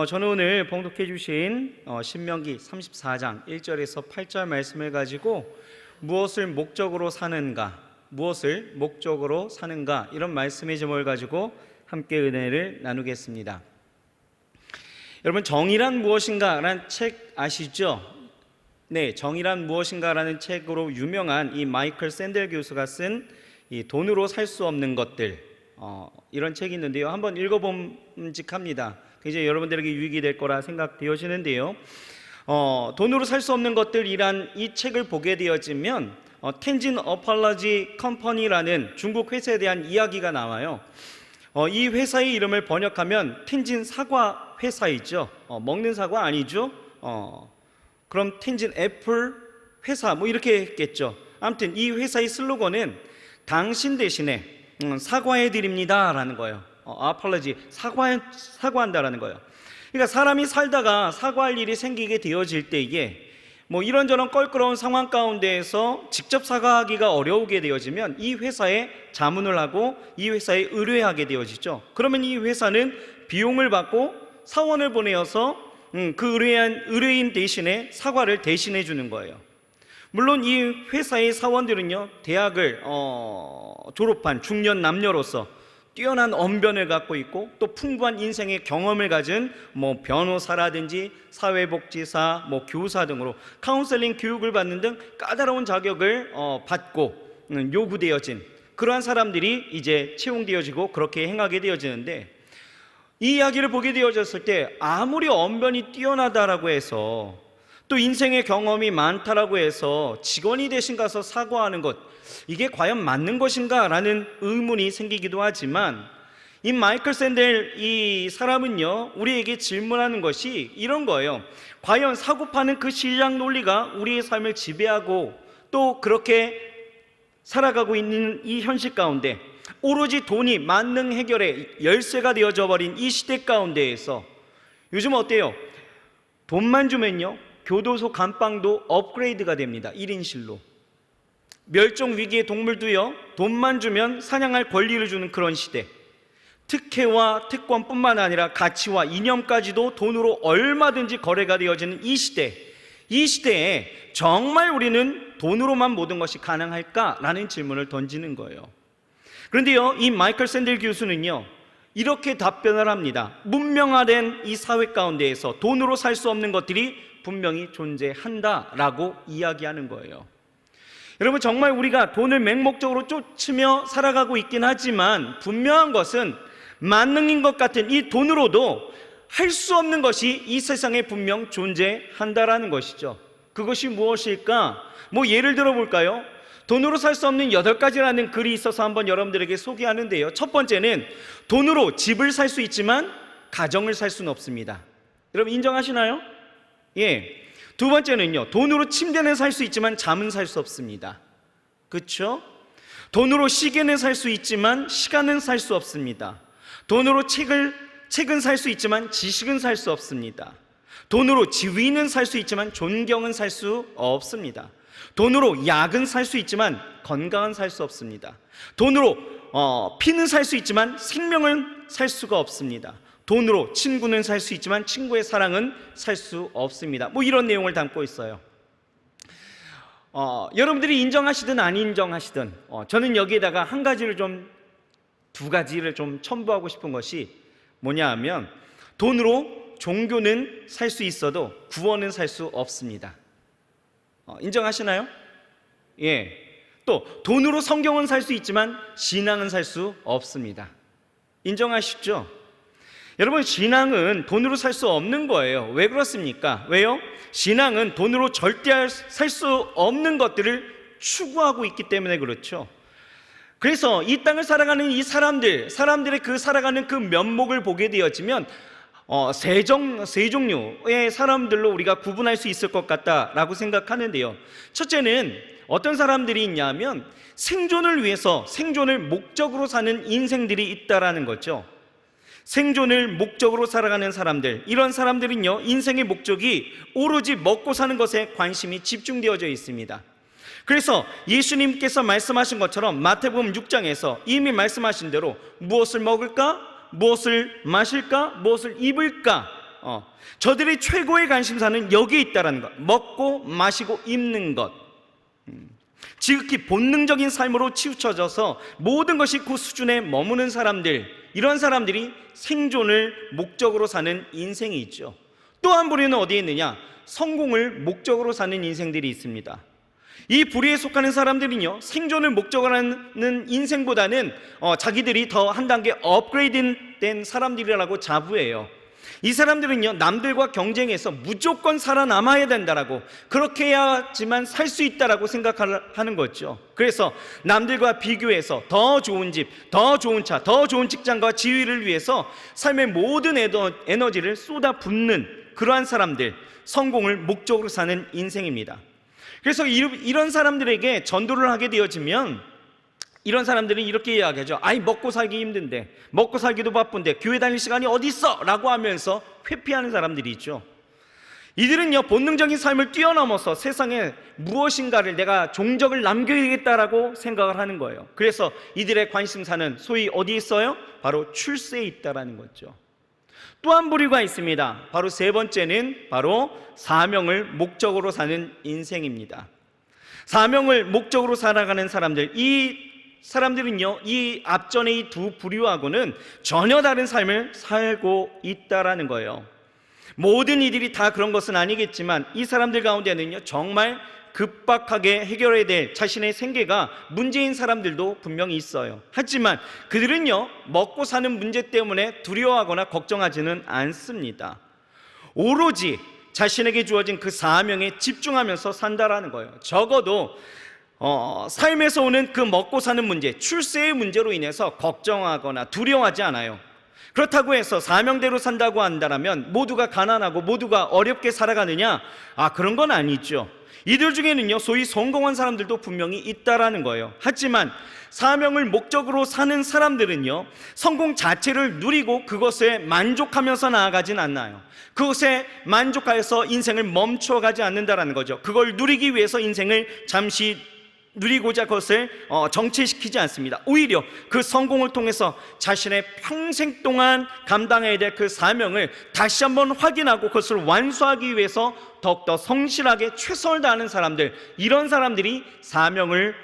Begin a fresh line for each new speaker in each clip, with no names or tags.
저는 오늘 봉독해 주신 신명기 34장 1절에서 8절 말씀을 가지고 무엇을 목적으로 사는가 이런 말씀의 제목을 가지고 함께 은혜를 나누겠습니다. 여러분, 정의란 무엇인가 라는 책 아시죠? 네, 정의란 무엇인가 라는 책으로 유명한 이 마이클 샌델 교수가 쓴 이 돈으로 살 수 없는 것들, 이런 책이 있는데요, 한번 읽어봄직합니다. 굉장히 여러분들에게 유익이 될 거라 생각되어지는데요, 돈으로 살 수 없는 것들이란 이 책을 보게 되어지면 텐진 어팔러지 컴퍼니라는 중국 회사에 대한 이야기가 나와요. 이 회사의 이름을 번역하면 텐진 사과 회사이죠. 먹는 사과 아니죠. 그럼 텐진 애플 회사 이렇게 했겠죠. 아무튼 이 회사의 슬로건은 당신 대신에 사과해 드립니다 라는 거예요. 아팔러지, 사과한다라는 거예요. 그러니까 사람이 살다가 사과할 일이 생기게 되어질 때에 이런저런 껄끄러운 상황 가운데에서 직접 사과하기가 어려우게 되어지면 이 회사에 자문을 하고 이 회사에 의뢰하게 되어지죠. 그러면 이 회사는 비용을 받고 사원을 보내어서 그 의뢰인 대신에 사과를 대신해 주는 거예요. 물론 이 회사의 사원들은요, 대학을 졸업한 중년 남녀로서 뛰어난 언변을 갖고 있고 또 풍부한 인생의 경험을 가진 변호사라든지 사회복지사, 교사 등으로 카운셀링 교육을 받는 등 까다로운 자격을 받고 요구되어진 그러한 사람들이 이제 채용되어지고 그렇게 행하게 되어지는데, 이 이야기를 보게 되어졌을 때 아무리 언변이 뛰어나다라고 해서 또 인생의 경험이 많다라고 해서 직원이 대신 가서 사과하는 것, 이게 과연 맞는 것인가 라는 의문이 생기기도 하지만, 이 마이클 샌델 이 사람은요, 우리에게 질문하는 것이 이런 거예요. 과연 사고 파는 그 시장 논리가 우리의 삶을 지배하고 또 그렇게 살아가고 있는 이 현실 가운데 오로지 돈이 만능 해결의 열쇠가 되어져 버린 이 시대 가운데에서 요즘 어때요? 돈만 주면요, 교도소 감방도 업그레이드가 됩니다. 1인실로. 멸종 위기의 동물도요, 돈만 주면 사냥할 권리를 주는 그런 시대. 특혜와 특권뿐만 아니라 가치와 이념까지도 돈으로 얼마든지 거래가 되어지는 이 시대. 이 시대에 정말 우리는 돈으로만 모든 것이 가능할까라는 질문을 던지는 거예요. 그런데요, 이 마이클 샌델 교수는요, 이렇게 답변을 합니다. 문명화된 이 사회 가운데에서 돈으로 살 수 없는 것들이 분명히 존재한다라고 이야기하는 거예요. 여러분, 정말 우리가 돈을 맹목적으로 쫓으며 살아가고 있긴 하지만 분명한 것은 만능인 것 같은 이 돈으로도 할 수 없는 것이 이 세상에 분명 존재한다라는 것이죠. 그것이 무엇일까? 예를 들어 볼까요? 돈으로 살 수 없는 8가지라는 글이 있어서 한번 여러분들에게 소개하는데요, 첫 번째는 돈으로 집을 살 수 있지만 가정을 살 수는 없습니다. 여러분, 인정하시나요? 예. 두 번째는요, 돈으로 침대는 살 수 있지만 잠은 살 수 없습니다. 그렇죠? 돈으로 시계는 살 수 있지만 시간은 살 수 없습니다. 돈으로 책은 살 수 있지만 지식은 살 수 없습니다. 돈으로 지위는 살 수 있지만 존경은 살 수 없습니다. 돈으로 약은 살 수 있지만 건강은 살 수 없습니다. 돈으로 피는 살 수 있지만 생명은 살 수가 없습니다. 돈으로 친구는 살 수 있지만 친구의 사랑은 살 수 없습니다. 이런 내용을 담고 있어요. 여러분들이 인정하시든 안 인정하시든 저는 여기에다가 두 가지를 좀 첨부하고 싶은 것이 뭐냐 하면, 돈으로 종교는 살 수 있어도 구원은 살 수 없습니다. 인정하시나요? 예. 또 돈으로 성경은 살 수 있지만 신앙은 살 수 없습니다. 인정하시죠? 여러분, 신앙은 돈으로 살 수 없는 거예요. 왜 그렇습니까? 왜요? 신앙은 돈으로 절대 살 수 없는 것들을 추구하고 있기 때문에 그렇죠. 그래서 이 땅을 살아가는 이 사람들의 그 살아가는 그 면목을 보게 되어지면 세 종류의 사람들로 우리가 구분할 수 있을 것 같다라고 생각하는데요, 첫째는 어떤 사람들이 있냐면 생존을 위해서, 생존을 목적으로 사는 인생들이 있다라는 거죠. 생존을 목적으로 살아가는 사람들, 이런 사람들은요, 인생의 목적이 오로지 먹고 사는 것에 관심이 집중되어져 있습니다. 그래서 예수님께서 말씀하신 것처럼 마태복음 6장에서 이미 말씀하신 대로 무엇을 먹을까? 무엇을 마실까? 무엇을 입을까? 저들의 최고의 관심사는 여기에 있다라는 것. 먹고 마시고 입는 것. 지극히 본능적인 삶으로 치우쳐져서 모든 것이 그 수준에 머무는 사람들, 이런 사람들이 생존을 목적으로 사는 인생이 있죠. 또 한 부류는 어디에 있느냐? 성공을 목적으로 사는 인생들이 있습니다. 이 부류에 속하는 사람들은요, 생존을 목적으로 하는 인생보다는 자기들이 더 한 단계 업그레이드된 사람들이라고 자부해요. 이 사람들은요, 남들과 경쟁해서 무조건 살아남아야 된다라고, 그렇게 해야지만 살 수 있다라고 생각하는 거죠. 그래서 남들과 비교해서 더 좋은 집, 더 좋은 차, 더 좋은 직장과 지위를 위해서 삶의 모든 에너지를 쏟아붓는 그러한 사람들, 성공을 목적으로 사는 인생입니다. 그래서 이런 사람들에게 전도를 하게 되어지면 이런 사람들은 이렇게 이야기하죠. 아이, 먹고 살기 힘든데, 먹고 살기도 바쁜데 교회 다닐 시간이 어디 있어? 라고 하면서 회피하는 사람들이 있죠. 이들은요, 본능적인 삶을 뛰어넘어서 세상에 무엇인가를 내가 종적을 남겨야겠다라고 생각을 하는 거예요. 그래서 이들의 관심사는 소위 어디에 있어요? 바로 출세에 있다라는 거죠. 또 한 부류가 있습니다. 바로 세 번째는 바로 사명을 목적으로 사는 인생입니다. 사명을 목적으로 살아가는 사람들, 이 사람들은요, 이 앞전의 이 두 부류하고는 전혀 다른 삶을 살고 있다라는 거예요. 모든 이들이 다 그런 것은 아니겠지만 이 사람들 가운데는요, 정말 급박하게 해결해야 될 자신의 생계가 문제인 사람들도 분명히 있어요. 하지만 그들은요, 먹고 사는 문제 때문에 두려워하거나 걱정하지는 않습니다. 오로지 자신에게 주어진 그 사명에 집중하면서 산다라는 거예요. 적어도 삶에서 오는 그 먹고 사는 문제, 출세의 문제로 인해서 걱정하거나 두려워하지 않아요. 그렇다고 해서 사명대로 산다고 한다면 모두가 가난하고 모두가 어렵게 살아가느냐? 그런 건 아니죠. 이들 중에는요, 소위 성공한 사람들도 분명히 있다라는 거예요. 하지만 사명을 목적으로 사는 사람들은요, 성공 자체를 누리고 그것에 만족하면서 나아가진 않나요? 그것에 만족하여서 인생을 멈춰가지 않는다라는 거죠. 그걸 누리기 위해서 인생을 잠시 누리고자 그것을 정체시키지 않습니다. 오히려 그 성공을 통해서 자신의 평생 동안 감당해야 될 그 사명을 다시 한번 확인하고 그것을 완수하기 위해서 더욱더 성실하게 최선을 다하는 사람들, 이런 사람들이 사명을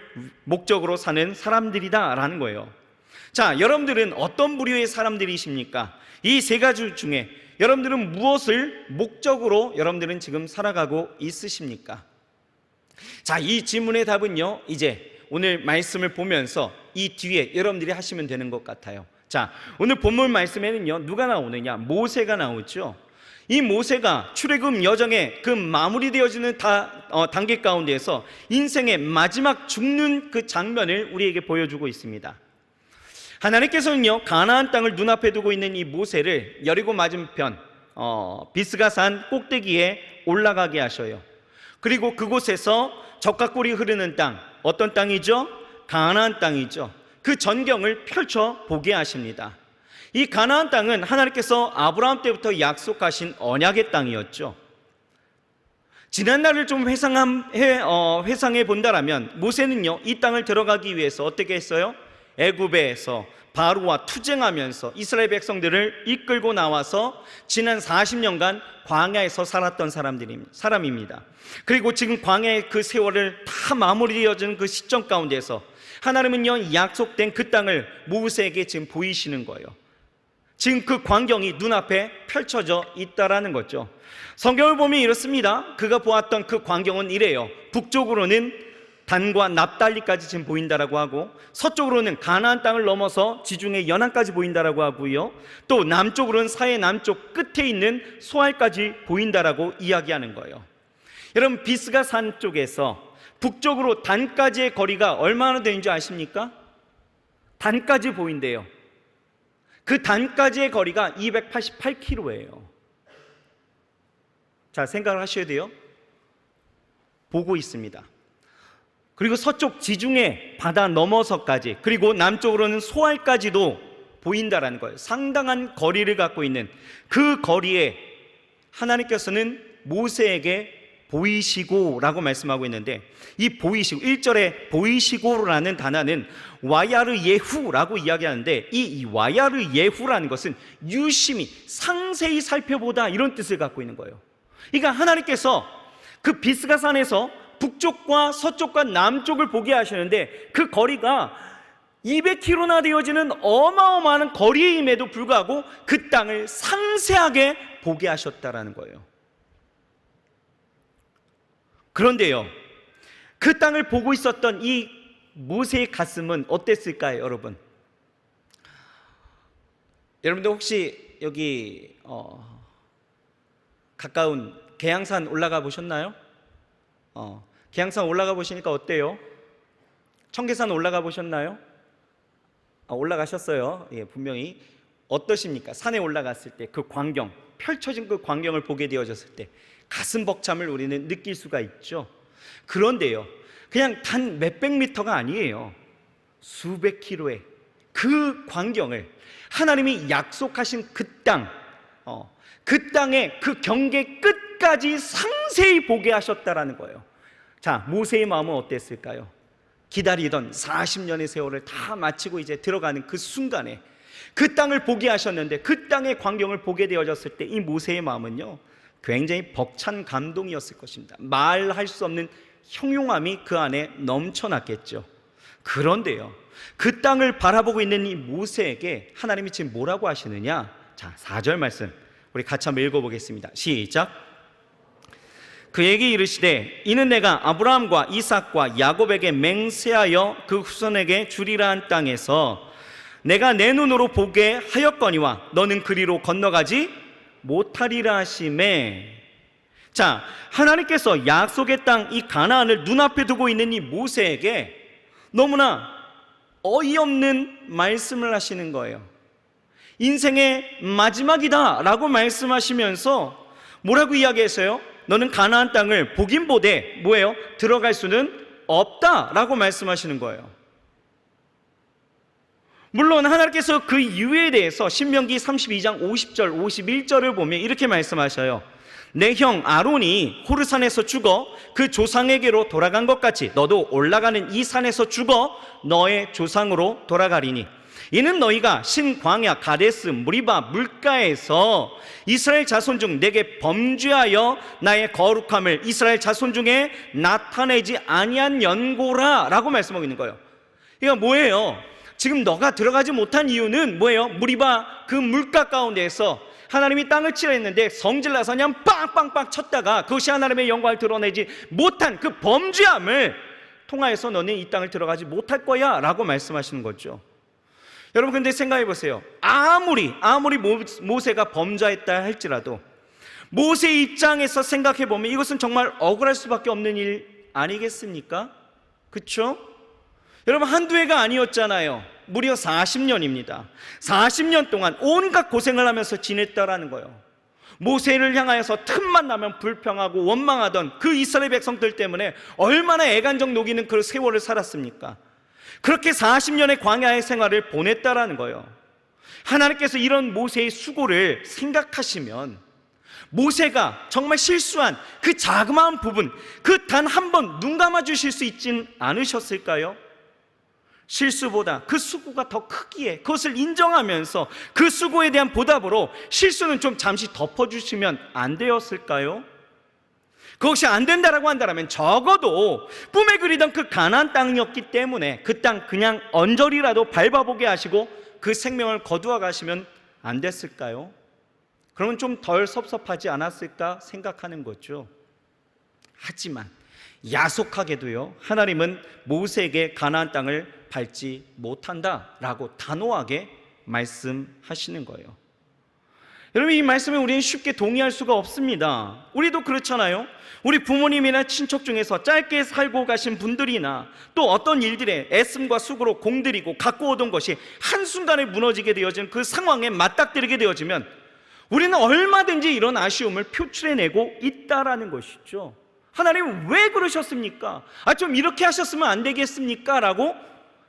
목적으로 사는 사람들이다라는 거예요. 자, 여러분들은 어떤 부류의 사람들이십니까? 이 세 가지 중에 여러분들은 무엇을 목적으로 여러분들은 지금 살아가고 있으십니까? 자, 이 질문의 답은요, 이제 오늘 말씀을 보면서 이 뒤에 여러분들이 하시면 되는 것 같아요. 자, 오늘 본문 말씀에는요, 누가 나오느냐? 모세가 나오죠. 이 모세가 출애굽 여정의 그 마무리되어지는 단계 가운데에서 인생의 마지막 죽는 그 장면을 우리에게 보여주고 있습니다. 하나님께서는요, 가나안 땅을 눈앞에 두고 있는 이 모세를 여리고 맞은편 비스가산 꼭대기에 올라가게 하셔요. 그리고 그곳에서 젖과 꿀이 흐르는 땅, 어떤 땅이죠? 가나안 땅이죠. 그 전경을 펼쳐 보게 하십니다. 이 가나안 땅은 하나님께서 아브라함 때부터 약속하신 언약의 땅이었죠. 지난날을 좀 회상해 본다라면 모세는요, 이 땅을 들어가기 위해서 어떻게 했어요? 애굽에서 바로와 투쟁하면서 이스라엘 백성들을 이끌고 나와서 지난 40년간 광야에서 살았던 사람입니다. 그리고 지금 광야의 그 세월을 다 마무리되어진 그 시점 가운데서 하나님은요, 약속된 그 땅을 모세에게 지금 보이시는 거예요. 지금 그 광경이 눈앞에 펼쳐져 있다라는 거죠. 성경을 보면 이렇습니다. 그가 보았던 그 광경은 이래요. 북쪽으로는 단과 납달리까지 지금 보인다라고 하고, 서쪽으로는 가나안 땅을 넘어서 지중해 연안까지 보인다라고 하고요, 또 남쪽으로는 사해 남쪽 끝에 있는 소알까지 보인다라고 이야기하는 거예요. 여러분, 비스가 산 쪽에서 북쪽으로 단까지의 거리가 얼마나 되는 줄 아십니까? 단까지 보인대요. 그 단까지의 거리가 288km예요. 자, 생각을 하셔야 돼요. 보고 있습니다. 그리고 서쪽 지중해 바다 넘어서까지, 그리고 남쪽으로는 소알까지도 보인다라는 거예요. 상당한 거리를 갖고 있는 그 거리에 하나님께서는 모세에게 보이시고라고 말씀하고 있는데, 이 보이시고, 1절에 보이시고라는 단어는 와야르 예후라고 이야기하는데, 이 와야르 예후라는 것은 유심히 상세히 살펴보다, 이런 뜻을 갖고 있는 거예요. 그러니까 하나님께서 그 비스가산에서 북쪽과 서쪽과 남쪽을 보게 하시는데, 그 거리가 200km나 되어지는 어마어마한 거리임에도 불구하고 그 땅을 상세하게 보게 하셨다라는 거예요. 그런데요, 그 땅을 보고 있었던 이 모세의 가슴은 어땠을까요, 여러분? 여러분들 혹시 여기 가까운 계양산 올라가 보셨나요? 계양산 올라가 보시니까 어때요? 청계산 올라가 보셨나요? 올라가셨어요. 예, 분명히. 어떠십니까? 산에 올라갔을 때 그 광경, 펼쳐진 그 광경을 보게 되어졌을 때 가슴 벅참을 우리는 느낄 수가 있죠. 그런데요, 그냥 단 몇백 미터가 아니에요. 수백 킬로의 그 광경을 하나님이 약속하신 그 땅, 그 땅의 그 경계 끝까지 상세히 보게 하셨다라는 거예요. 자, 모세의 마음은 어땠을까요? 기다리던 40년의 세월을 다 마치고 이제 들어가는 그 순간에 그 땅을 보게 하셨는데, 그 땅의 광경을 보게 되어졌을 때 이 모세의 마음은요, 굉장히 벅찬 감동이었을 것입니다. 말할 수 없는 형용함이 그 안에 넘쳐났겠죠. 그런데요, 그 땅을 바라보고 있는 이 모세에게 하나님이 지금 뭐라고 하시느냐? 자, 4절 말씀 우리 같이 한번 읽어보겠습니다. 시작. 그에게 이르시되 이는 내가 아브라함과 이삭과 야곱에게 맹세하여 그 후손에게 주리라 한 땅에서 내가 내 눈으로 보게 하였거니와 너는 그리로 건너가지 못하리라 하시매. 자, 하나님께서 약속의 땅 이 가나안을 눈앞에 두고 있는 이 모세에게 너무나 어이없는 말씀을 하시는 거예요. 인생의 마지막이다 라고 말씀하시면서 뭐라고 이야기했어요? 너는 가나안 땅을 보긴 보되 뭐예요? 들어갈 수는 없다 라고 말씀하시는 거예요. 물론 하나님께서 그 이유에 대해서 신명기 32장 50절 51절을 보면 이렇게 말씀하셔요. 내 형 아론이 호르산에서 죽어 그 조상에게로 돌아간 것 같이 너도 올라가는 이 산에서 죽어 너의 조상으로 돌아가리니 이는 너희가 신광야 가데스 무리바 물가에서 이스라엘 자손 중 내게 범죄하여 나의 거룩함을 이스라엘 자손 중에 나타내지 아니한 연고라 라고 말씀하고 있는 거예요. 그러니까 뭐예요? 지금 너가 들어가지 못한 이유는 뭐예요? 무리바 그 물가 가운데에서 하나님이 땅을 치라 했는데 성질나서 그냥 빵빵빵 쳤다가 그것이 하나님의 영광을 드러내지 못한 그 범죄함을 통하여서 너는 이 땅을 들어가지 못할 거야 라고 말씀하시는 거죠. 여러분, 근데 생각해 보세요. 아무리 모세가 범죄했다 할지라도 모세의 입장에서 생각해 보면 이것은 정말 억울할 수밖에 없는 일 아니겠습니까? 그렇죠? 여러분, 한두 해가 아니었잖아요. 무려 40년입니다. 40년 동안 온갖 고생을 하면서 지냈다라는 거예요. 모세를 향하여서 틈만 나면 불평하고 원망하던 그 이스라엘 백성들 때문에 얼마나 애간적 녹이는 그 세월을 살았습니까? 그렇게 40년의 광야의 생활을 보냈다라는 거예요. 하나님께서 이런 모세의 수고를 생각하시면 모세가 정말 실수한 그 자그마한 부분, 그 단 한 번 눈 감아 주실 수 있진 않으셨을까요? 실수보다 그 수고가 더 크기에 그것을 인정하면서 그 수고에 대한 보답으로 실수는 좀 잠시 덮어주시면 안 되었을까요? 그것이 안 된다라고 한다면 적어도 꿈에 그리던 그 가나안 땅이었기 때문에 그 땅 그냥 언저리라도 밟아보게 하시고 그 생명을 거두어 가시면 안 됐을까요? 그러면 좀 덜 섭섭하지 않았을까 생각하는 거죠. 하지만 야속하게도요, 하나님은 모세에게 가나안 땅을 밟지 못한다라고 단호하게 말씀하시는 거예요. 여러분, 이 말씀에 우리는 쉽게 동의할 수가 없습니다. 우리도 그렇잖아요. 우리 부모님이나 친척 중에서 짧게 살고 가신 분들이나 또 어떤 일들에 애씀과 수고로 공들이고 갖고 오던 것이 한순간에 무너지게 되어진 그 상황에 맞닥뜨리게 되어지면 우리는 얼마든지 이런 아쉬움을 표출해내고 있다라는 것이죠. 하나님 왜 그러셨습니까? 좀 이렇게 하셨으면 안 되겠습니까? 라고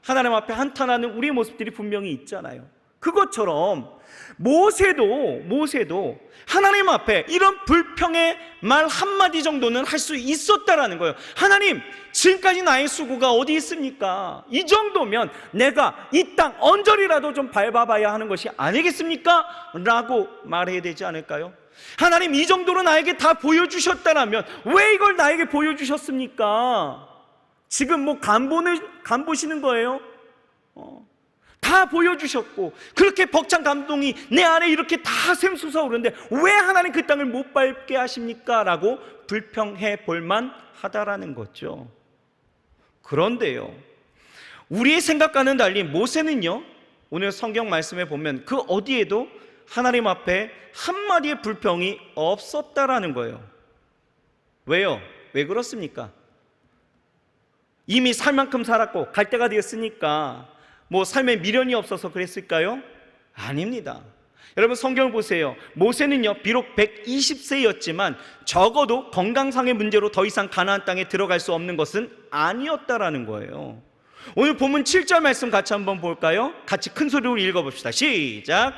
하나님 앞에 한탄하는 우리의 모습들이 분명히 있잖아요. 그것처럼 모세도 하나님 앞에 이런 불평의 말 한마디 정도는 할 수 있었다라는 거예요. 하나님, 지금까지 나의 수고가 어디 있습니까? 이 정도면 내가 이 땅 언저리라도 좀 밟아봐야 하는 것이 아니겠습니까? 라고 말해야 되지 않을까요? 하나님, 이 정도로 나에게 다 보여주셨다라면 왜 이걸 나에게 보여주셨습니까? 지금 뭐 간 보시는 거예요? 다 보여주셨고 그렇게 벅찬 감동이 내 안에 이렇게 다 샘솟아 오르는데 왜 하나님 그 땅을 못 밟게 하십니까? 라고 불평해 볼만 하다라는 거죠. 그런데요, 우리의 생각과는 달리 모세는요, 오늘 성경 말씀에 보면 그 어디에도 하나님 앞에 한마디의 불평이 없었다라는 거예요. 왜요? 왜 그렇습니까? 이미 살 만큼 살았고 갈 때가 되었으니까 뭐 삶에 미련이 없어서 그랬을까요? 아닙니다. 여러분, 성경을 보세요. 모세는요, 비록 120세였지만 적어도 건강상의 문제로 더 이상 가나안 땅에 들어갈 수 없는 것은 아니었다라는 거예요. 오늘 본문 7절 말씀 같이 한번 볼까요? 같이 큰 소리로 읽어봅시다. 시작.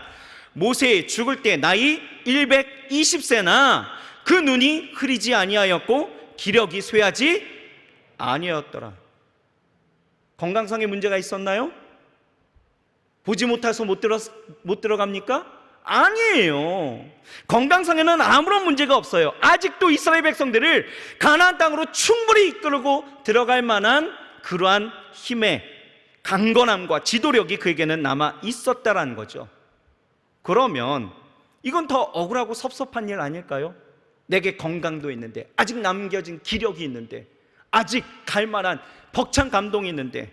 모세 죽을 때 나이 120세나 그 눈이 흐리지 아니하였고 기력이 쇠하지 아니었더라. 건강상의 문제가 있었나요? 보지 못해서 못 들어갑니까? 아니에요. 건강상에는 아무런 문제가 없어요. 아직도 이스라엘 백성들을 가나안 땅으로 충분히 이끌고 들어갈 만한 그러한 힘의 강건함과 지도력이 그에게는 남아 있었다라는 거죠. 그러면 이건 더 억울하고 섭섭한 일 아닐까요? 내게 건강도 있는데, 아직 남겨진 기력이 있는데, 아직 갈 만한 벅찬 감동이 있는데,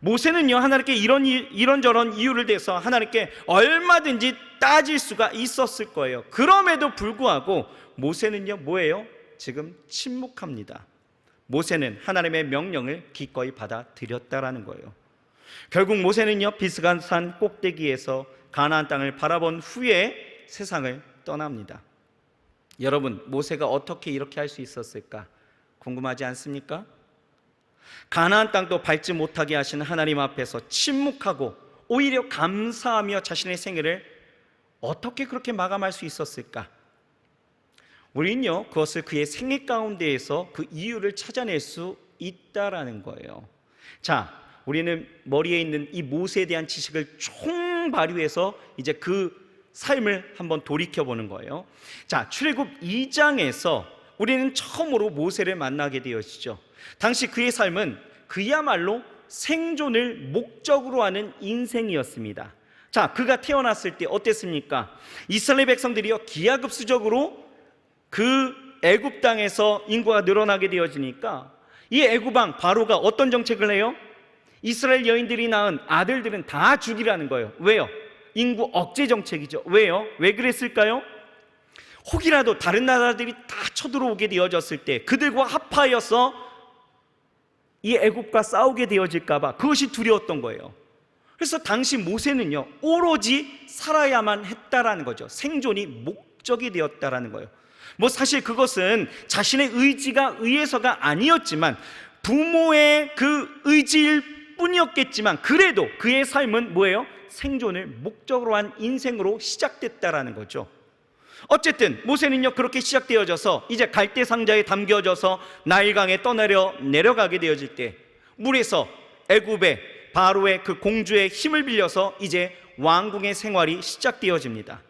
모세는요, 하나님께 이런저런 이유를 대서 하나님께 얼마든지 따질 수가 있었을 거예요. 그럼에도 불구하고 모세는요, 뭐예요? 지금 침묵합니다. 모세는 하나님의 명령을 기꺼이 받아들였다라는 거예요. 결국 모세는요, 비스가 산 꼭대기에서 가나안 땅을 바라본 후에 세상을 떠납니다. 여러분, 모세가 어떻게 이렇게 할 수 있었을까 궁금하지 않습니까? 가나안 땅도 밟지 못하게 하신 하나님 앞에서 침묵하고 오히려 감사하며 자신의 생애를 어떻게 그렇게 마감할 수 있었을까? 우리는요, 그것을 그의 생애 가운데에서 그 이유를 찾아낼 수 있다라는 거예요. 자, 우리는 머리에 있는 이 모세에 대한 지식을 총발휘해서 이제 그 삶을 한번 돌이켜보는 거예요. 자, 출애굽 2장에서 우리는 처음으로 모세를 만나게 되어지죠. 당시 그의 삶은 그야말로 생존을 목적으로 하는 인생이었습니다. 자, 그가 태어났을 때 어땠습니까? 이스라엘 백성들이요, 기하급수적으로 그 애굽 땅에서 인구가 늘어나게 되어지니까 이 애굽 왕 바로가 어떤 정책을 해요? 이스라엘 여인들이 낳은 아들들은 다 죽이라는 거예요. 왜요? 인구 억제 정책이죠. 왜요? 왜 그랬을까요? 혹이라도 다른 나라들이 다 쳐들어오게 되어졌을 때 그들과 합하여서 이 애굽과 싸우게 되어질까 봐 그것이 두려웠던 거예요. 그래서 당시 모세는요, 오로지 살아야만 했다라는 거죠. 생존이 목적이 되었다라는 거예요. 뭐 사실 그것은 자신의 의해서가 아니었지만 부모의 그 의지일 뿐이었겠지만 그래도 그의 삶은 뭐예요? 생존을 목적으로 한 인생으로 시작됐다라는 거죠. 어쨌든 모세는요, 그렇게 시작되어져서 이제 갈대 상자에 담겨져서 나일강에 내려가게 되어질 때 물에서 애굽의 바로의 그 공주의 힘을 빌려서 이제 왕궁의 생활이 시작되어집니다.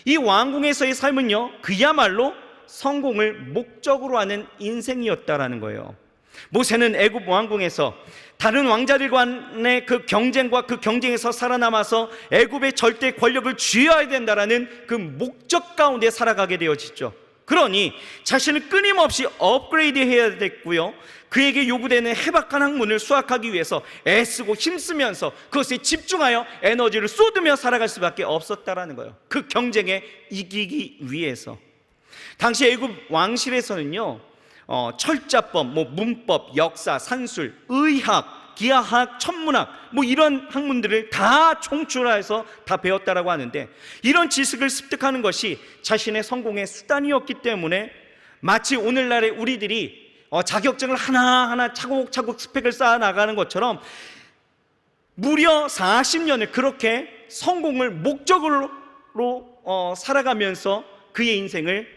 이 왕궁에서의 삶은요, 그야말로 성공을 목적으로 하는 인생이었다라는 거예요. 모세는 애굽 왕궁에서 다른 왕자들과의 그 경쟁과 그 경쟁에서 살아남아서 애굽의 절대 권력을 쥐어야 된다라는 그 목적 가운데 살아가게 되어지죠. 그러니 자신을 끊임없이 업그레이드해야 됐고요, 그에게 요구되는 해박한 학문을 수학하기 위해서 애쓰고 힘쓰면서 그것에 집중하여 에너지를 쏟으며 살아갈 수밖에 없었다라는 거예요. 그 경쟁에 이기기 위해서. 당시 애굽 왕실에서는요, 철자법, 문법, 역사, 산술, 의학, 기하학, 천문학 이런 학문들을 다 총출해서 다 배웠다라고 하는데, 이런 지식을 습득하는 것이 자신의 성공의 수단이었기 때문에 마치 오늘날의 우리들이 자격증을 하나하나 차곡차곡 스펙을 쌓아 나가는 것처럼 무려 40년을 그렇게 성공을 목적으로 살아가면서 그의 인생을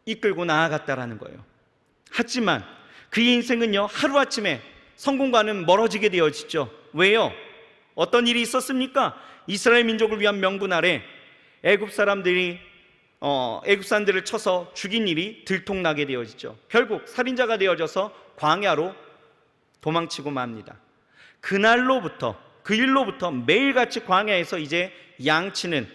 이끌고 나아갔다라는 거예요. 하지만 그의 인생은요, 하루아침에 성공과는 멀어지게 되어지죠. 왜요? 어떤 일이 있었습니까? 이스라엘 민족을 위한 명분 아래 애굽 사람들이 애굽 사람들을 쳐서 죽인 일이 들통나게 되어지죠. 결국 살인자가 되어져서 광야로 도망치고 맙니다. 그날로부터, 그 일로부터 매일같이 광야에서 이제 양치는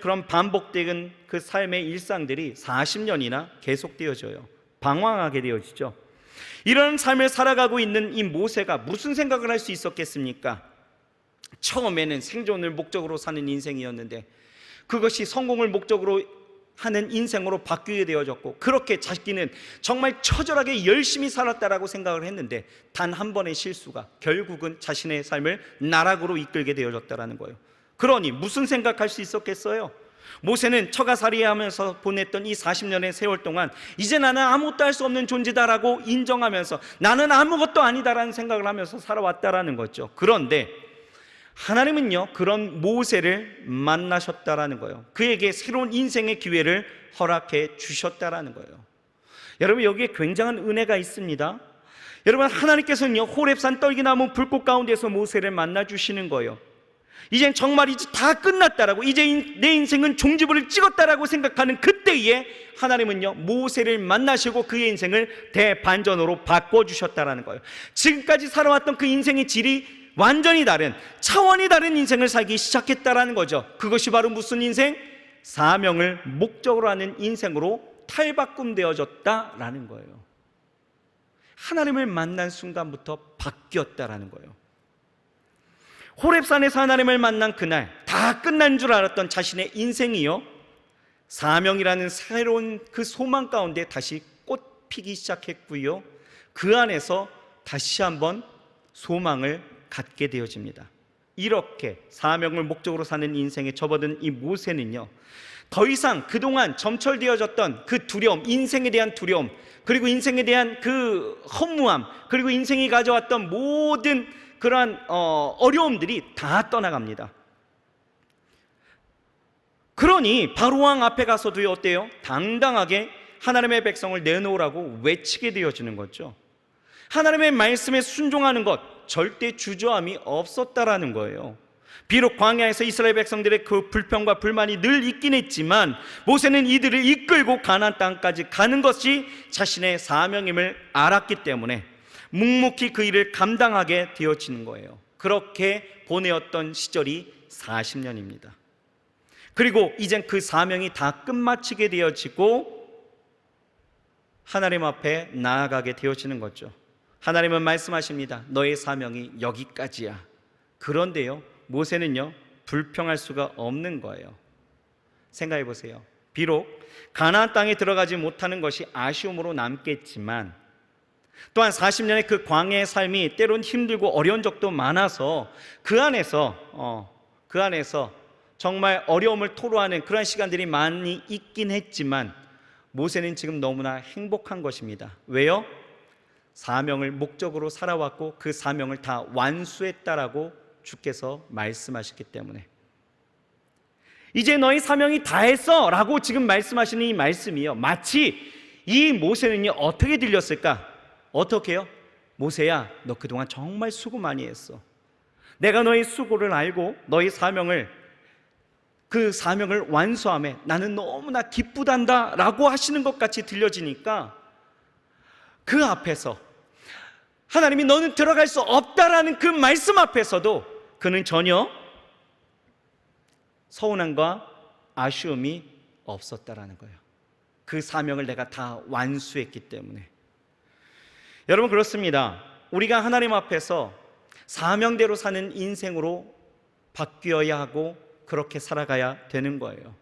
그런 반복되는 그 삶의 일상들이 40년이나 계속되어져요. 방황하게 되어지죠. 이런 삶을 살아가고 있는 이 모세가 무슨 생각을 할 수 있었겠습니까? 처음에는 생존을 목적으로 사는 인생이었는데 그것이 성공을 목적으로 하는 인생으로 바뀌게 되어졌고, 그렇게 자기는 정말 처절하게 열심히 살았다라고 생각을 했는데 단 한 번의 실수가 결국은 자신의 삶을 나락으로 이끌게 되어졌다라는 거예요. 그러니 무슨 생각할 수 있었겠어요? 모세는 처가살이하면서 보냈던 이 40년의 세월 동안 이제 나는 아무것도 할 수 없는 존재다라고 인정하면서 나는 아무것도 아니다라는 생각을 하면서 살아왔다라는 거죠. 그런데 하나님은요, 그런 모세를 만나셨다라는 거예요. 그에게 새로운 인생의 기회를 허락해 주셨다라는 거예요. 여러분, 여기에 굉장한 은혜가 있습니다. 여러분, 하나님께서는요, 호렙산 떨기나무 불꽃 가운데서 모세를 만나 주시는 거예요. 이젠 정말 이제 다 끝났다라고, 이제 내 인생은 종지부를 찍었다라고 생각하는 그때에 하나님은요, 모세를 만나시고 그의 인생을 대반전으로 바꿔주셨다라는 거예요. 지금까지 살아왔던 그 인생의 질이 완전히 다른, 차원이 다른 인생을 살기 시작했다라는 거죠. 그것이 바로 무슨 인생? 사명을 목적으로 하는 인생으로 탈바꿈되어졌다라는 거예요. 하나님을 만난 순간부터 바뀌었다라는 거예요. 호렙산에서 하나님을 만난 그날, 다 끝난 줄 알았던 자신의 인생이요, 사명이라는 새로운 그 소망 가운데 다시 꽃 피기 시작했고요, 그 안에서 다시 한번 소망을 갖게 되어집니다. 이렇게 사명을 목적으로 사는 인생에 접어든 이 모세는요, 더 이상 그동안 점철되어졌던 그 두려움, 인생에 대한 두려움, 그리고 인생에 대한 그 허무함, 그리고 인생이 가져왔던 모든 그러한 어려움들이 다 떠나갑니다. 그러니 바로왕 앞에 가서도 어때요? 당당하게 하나님의 백성을 내놓으라고 외치게 되어지는 거죠. 하나님의 말씀에 순종하는 것, 절대 주저함이 없었다라는 거예요. 비록 광야에서 이스라엘 백성들의 그 불평과 불만이 늘 있긴 했지만 모세는 이들을 이끌고 가나안 땅까지 가는 것이 자신의 사명임을 알았기 때문에 묵묵히 그 일을 감당하게 되어지는 거예요. 그렇게 보내었던 시절이 40년입니다. 그리고 이젠 그 사명이 다 끝마치게 되어지고 하나님 앞에 나아가게 되어지는 거죠. 하나님은 말씀하십니다. 너의 사명이 여기까지야. 그런데요, 모세는요, 불평할 수가 없는 거예요. 생각해 보세요. 비록 가나안 땅에 들어가지 못하는 것이 아쉬움으로 남겠지만 또한 40년의 그 광야의 삶이 때론 힘들고 어려운 적도 많아서 그 안에서 정말 어려움을 토로하는 그런 시간들이 많이 있긴 했지만 모세는 지금 너무나 행복한 것입니다. 왜요? 사명을 목적으로 살아왔고 그 사명을 다 완수했다라고 주께서 말씀하셨기 때문에. 이제 너희 사명이 다 했어 라고 지금 말씀하시는 이 말씀이요, 마치 이 모세는요, 어떻게 들렸을까? 어떻게요? 모세야, 너 그동안 정말 수고 많이 했어. 내가 너의 수고를 알고 너의 사명을, 그 사명을 완수함에 나는 너무나 기쁘단다 라고 하시는 것 같이 들려지니까 그 앞에서 하나님이 너는 들어갈 수 없다라는 그 말씀 앞에서도 그는 전혀 서운함과 아쉬움이 없었다라는 거예요. 그 사명을 내가 다 완수했기 때문에. 여러분, 그렇습니다. 우리가 하나님 앞에서 사명대로 사는 인생으로 바뀌어야 하고 그렇게 살아가야 되는 거예요.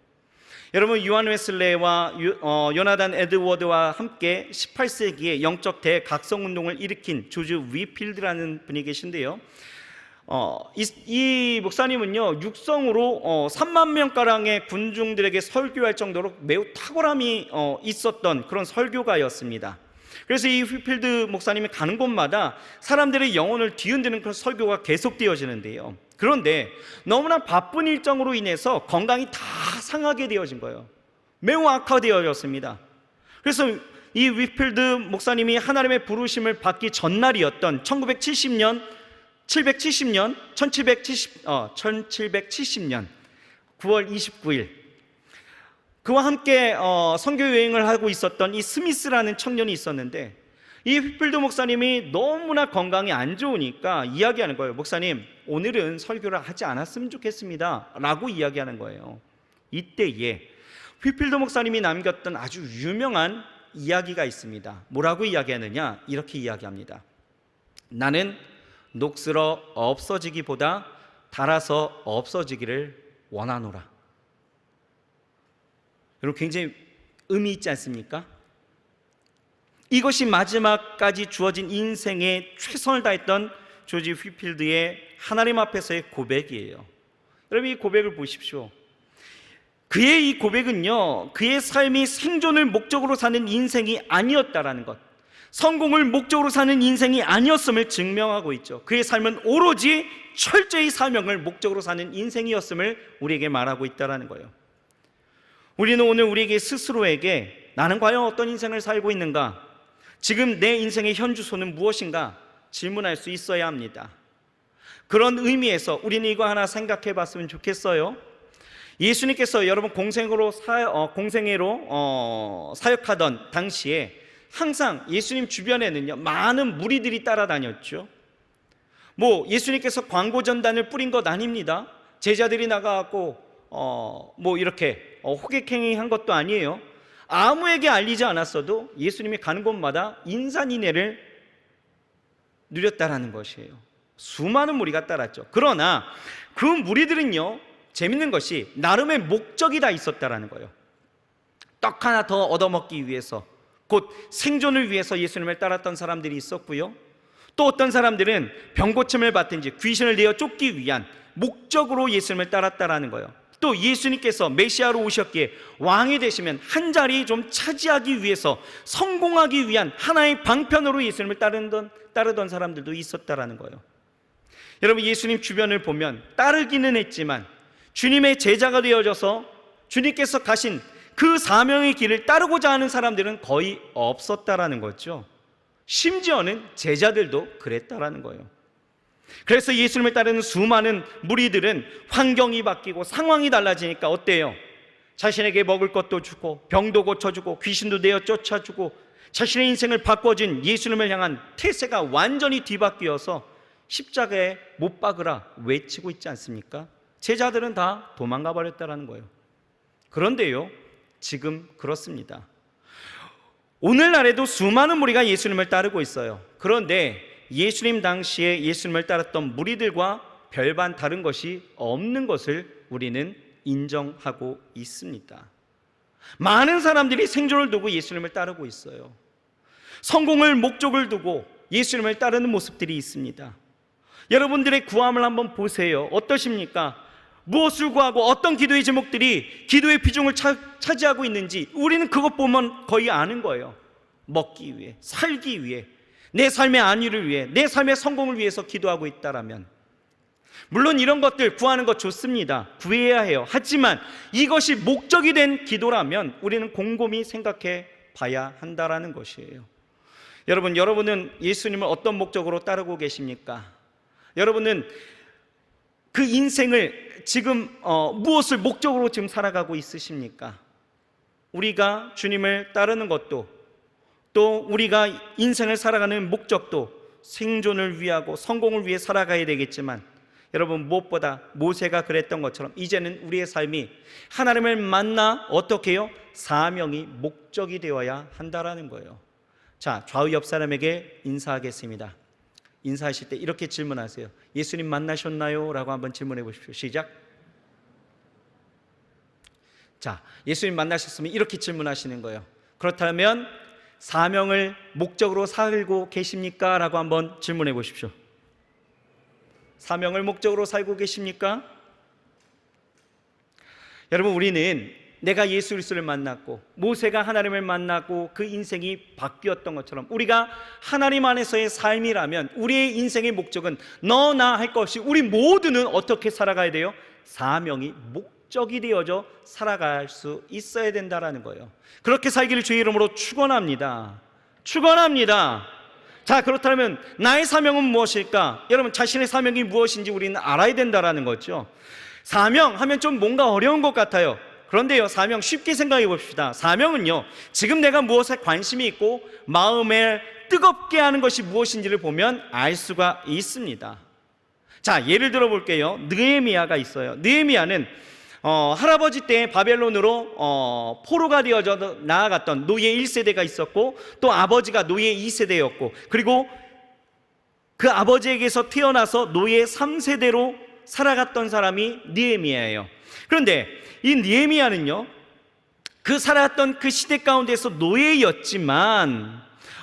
여러분, 유한 웨슬레와 요나단 에드워드와 함께 18세기에 영적 대각성운동을 일으킨 조지 위필드라는 분이 계신데요, 이 목사님은요, 육성으로 3만 명가량의 군중들에게 설교할 정도로 매우 탁월함이 있었던 그런 설교가였습니다. 그래서 이 휘필드 목사님이 가는 곳마다 사람들의 영혼을 뒤흔드는 그런 설교가 계속되어지는데요. 그런데 너무나 바쁜 일정으로 인해서 건강이 다 상하게 되어진 거예요. 매우 악화되어졌습니다. 그래서 이 휘필드 목사님이 하나님의 부르심을 받기 전날이었던 1770년 9월 29일 그와 함께 선교 여행을 하고 있었던 이 스미스라는 청년이 있었는데, 이 휘필드 목사님이 너무나 건강이 안 좋으니까 이야기하는 거예요. 목사님, 오늘은 설교를 하지 않았으면 좋겠습니다 라고 이야기하는 거예요. 이때에 휘필드 목사님이 남겼던 아주 유명한 이야기가 있습니다. 뭐라고 이야기하느냐? 이렇게 이야기합니다. 나는 녹슬어 없어지기보다 닳아서 없어지기를 원하노라. 여러분, 굉장히 의미 있지 않습니까? 이것이 마지막까지 주어진 인생의 최선을 다했던 조지 휘필드의 하나님 앞에서의 고백이에요. 여러분, 이 고백을 보십시오. 그의 이 고백은요, 그의 삶이 생존을 목적으로 사는 인생이 아니었다라는 것, 성공을 목적으로 사는 인생이 아니었음을 증명하고 있죠. 그의 삶은 오로지 철저히 사명을 목적으로 사는 인생이었음을 우리에게 말하고 있다는 거예요. 우리는 오늘 우리에게 스스로에게 나는 과연 어떤 인생을 살고 있는가, 지금 내 인생의 현주소는 무엇인가 질문할 수 있어야 합니다. 그런 의미에서 우리는 이거 하나 생각해 봤으면 좋겠어요. 예수님께서 여러분 공생애로 사역하던 당시에 항상 예수님 주변에는요 많은 무리들이 따라다녔죠. 뭐 예수님께서 광고 전단을 뿌린 것 아닙니다. 제자들이 나가고 뭐 이렇게 호객행위 한 것도 아니에요. 아무에게 알리지 않았어도 예수님이 가는 곳마다 인산인해를 누렸다라는 것이에요. 수많은 무리가 따랐죠. 그러나 그 무리들은요, 재밌는 것이 나름의 목적이 다 있었다라는 거예요. 떡 하나 더 얻어먹기 위해서, 곧 생존을 위해서 예수님을 따랐던 사람들이 있었고요, 또 어떤 사람들은 병고침을 받든지 귀신을 내어 쫓기 위한 목적으로 예수님을 따랐다라는 거예요. 또 예수님께서 메시아로 오셨기에 왕이 되시면 한 자리 좀 차지하기 위해서, 성공하기 위한 하나의 방편으로 예수님을 따르던 사람들도 있었다라는 거예요. 여러분, 예수님 주변을 보면 따르기는 했지만 주님의 제자가 되어져서 주님께서 가신 그 사명의 길을 따르고자 하는 사람들은 거의 없었다라는 거죠. 심지어는 제자들도 그랬다라는 거예요. 그래서 예수님을 따르는 수많은 무리들은 환경이 바뀌고 상황이 달라지니까 어때요? 자신에게 먹을 것도 주고 병도 고쳐주고 귀신도 내어 쫓아주고 자신의 인생을 바꿔준 예수님을 향한 태세가 완전히 뒤바뀌어서 십자가에 못 박으라 외치고 있지 않습니까? 제자들은 다 도망가 버렸다는 거예요. 그런데요, 지금 그렇습니다. 오늘날에도 수많은 무리가 예수님을 따르고 있어요. 그런데 예수님 당시에 예수님을 따랐던 무리들과 별반 다른 것이 없는 것을 우리는 인정하고 있습니다. 많은 사람들이 생존을 두고 예수님을 따르고 있어요. 성공을 목적을 두고 예수님을 따르는 모습들이 있습니다. 여러분들의 구함을 한번 보세요. 어떠십니까? 무엇을 구하고 어떤 기도의 제목들이 기도의 비중을 차지하고 있는지 우리는 그것 보면 거의 아는 거예요. 먹기 위해, 살기 위해, 내 삶의 안위를 위해, 내 삶의 성공을 위해서 기도하고 있다라면, 물론 이런 것들 구하는 것 좋습니다. 구해야 해요. 하지만 이것이 목적이 된 기도라면 우리는 곰곰이 생각해 봐야 한다라는 것이에요. 여러분은 예수님을 어떤 목적으로 따르고 계십니까? 여러분은 그 인생을 지금 무엇을 목적으로 지금 살아가고 있으십니까? 우리가 주님을 따르는 것도, 또 우리가 인생을 살아가는 목적도 생존을 위하고 성공을 위해 살아가야 되겠지만, 여러분 무엇보다 모세가 그랬던 것처럼 이제는 우리의 삶이 하나님을 만나 어떻게 해요? 사명이 목적이 되어야 한다라는 거예요. 자, 좌우 옆 사람에게 인사하겠습니다. 인사하실 때 이렇게 질문하세요. 예수님 만나셨나요? 라고 한번 질문해 보십시오. 시작. 자, 예수님 만나셨으면 이렇게 질문하시는 거예요. 그렇다면 사명을 목적으로 살고 계십니까? 라고 한번 질문해 보십시오. 사명을 목적으로 살고 계십니까? 여러분, 우리는 내가 예수 그리스도를 만났고 모세가 하나님을 만나고 그 인생이 바뀌었던 것처럼 우리가 하나님 안에서의 삶이라면 우리의 인생의 목적은 너 나 할 것 없이 우리 모두는 어떻게 살아가야 돼요? 사명이 목적이 되어져 살아갈 수 있어야 된다라는 거예요. 그렇게 살기를 주의 이름으로 축원합니다. 축원합니다. 자, 그렇다면 나의 사명은 무엇일까? 여러분, 자신의 사명이 무엇인지 우리는 알아야 된다라는 거죠. 사명하면 좀 뭔가 어려운 것 같아요. 그런데요, 사명 쉽게 생각해 봅시다. 사명은요, 지금 내가 무엇에 관심이 있고 마음에 뜨겁게 하는 것이 무엇인지를 보면 알 수가 있습니다. 자, 예를 들어 볼게요. 느헤미야가 있어요. 느헤미야는 할아버지 때 바벨론으로 포로가 되어져 나아갔던 노예 1세대가 있었고, 또 아버지가 노예 2세대였고, 그리고 그 아버지에게서 태어나서 노예 3세대로 살아갔던 사람이 느헤미야예요. 그런데 이 느헤미야는요, 그 살아왔던 그 시대 가운데서 노예였지만